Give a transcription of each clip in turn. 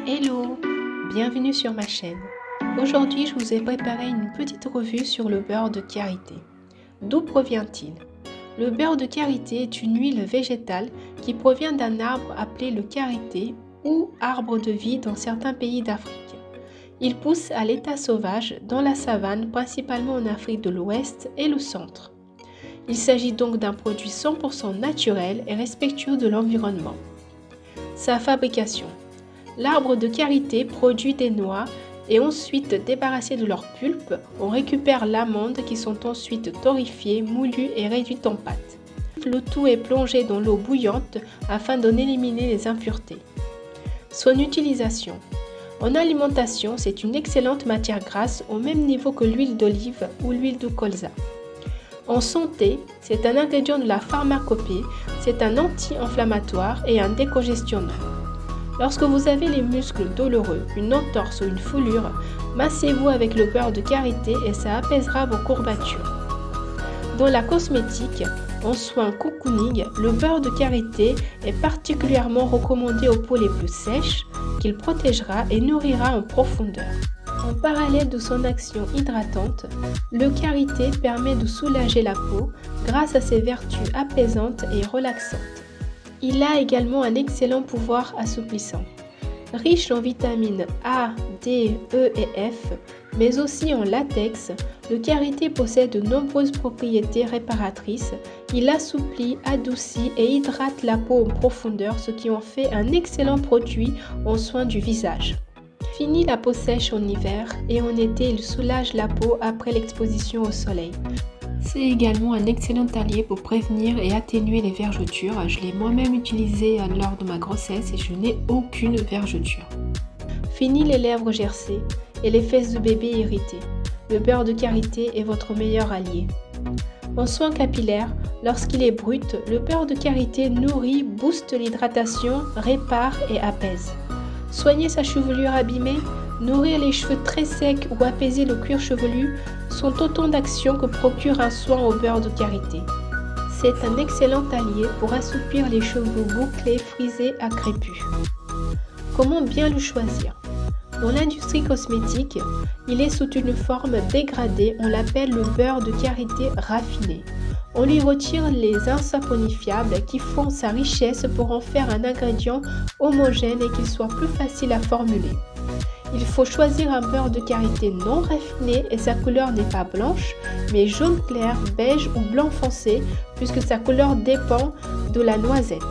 Hello, bienvenue sur ma chaîne. Aujourd'hui, je vous ai préparé une petite revue sur le beurre de karité. D'où provient-il? Le beurre de karité est une huile végétale qui provient d'un arbre appelé le karité ou arbre de vie dans certains pays d'Afrique. Il pousse à l'état sauvage dans la savane, principalement en Afrique de l'Ouest et le centre. Il s'agit donc d'un produit 100% naturel et respectueux de l'environnement. Sa fabrication. L'arbre de karité produit des noix et ensuite débarrassées de leur pulpe, on récupère l'amande qui sont ensuite torréfiées, moulues et réduites en pâte. Le tout est plongé dans l'eau bouillante afin d'en éliminer les impuretés. Son utilisation. En alimentation, c'est une excellente matière grasse au même niveau que l'huile d'olive ou l'huile de colza. En santé, c'est un ingrédient de la pharmacopée, c'est un anti-inflammatoire et un décongestionnant. Lorsque vous avez les muscles douloureux, une entorse ou une foulure, massez-vous avec le beurre de karité et ça apaisera vos courbatures. Dans la cosmétique, en soins cocooning, le beurre de karité est particulièrement recommandé aux peaux les plus sèches, qu'il protégera et nourrira en profondeur. En parallèle de son action hydratante, le karité permet de soulager la peau grâce à ses vertus apaisantes et relaxantes. Il a également un excellent pouvoir assouplissant. Riche en vitamines A, D, E et F, mais aussi en latex, le karité possède de nombreuses propriétés réparatrices. Il assouplit, adoucit et hydrate la peau en profondeur, ce qui en fait un excellent produit en soins du visage. Fini la peau sèche en hiver et en été, il soulage la peau après l'exposition au soleil. C'est également un excellent allié pour prévenir et atténuer les vergetures. Je l'ai moi-même utilisé lors de ma grossesse et je n'ai aucune vergeture. Fini les lèvres gercées et les fesses de bébé irritées. Le beurre de karité est votre meilleur allié. En soins capillaires, lorsqu'il est brut, le beurre de karité nourrit, booste l'hydratation, répare et apaise. Soigner sa chevelure abîmée, nourrir les cheveux très secs ou apaiser le cuir chevelu sont autant d'actions que procure un soin au beurre de karité. C'est un excellent allié pour assouplir les cheveux bouclés, frisés à crépus. Comment bien le choisir? Dans l'industrie cosmétique, il est sous une forme dégradée, on l'appelle le beurre de karité raffiné. On lui retire les insaponifiables qui font sa richesse pour en faire un ingrédient homogène et qu'il soit plus facile à formuler. Il faut choisir un beurre de karité non raffiné et sa couleur n'est pas blanche, mais jaune clair, beige ou blanc foncé, puisque sa couleur dépend de la noisette.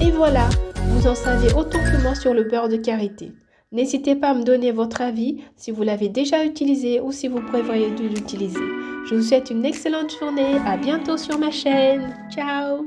Et voilà, vous en savez autant que moi sur le beurre de karité. N'hésitez pas à me donner votre avis si vous l'avez déjà utilisé ou si vous prévoyez de l'utiliser. Je vous souhaite une excellente journée, à bientôt sur ma chaîne. Ciao!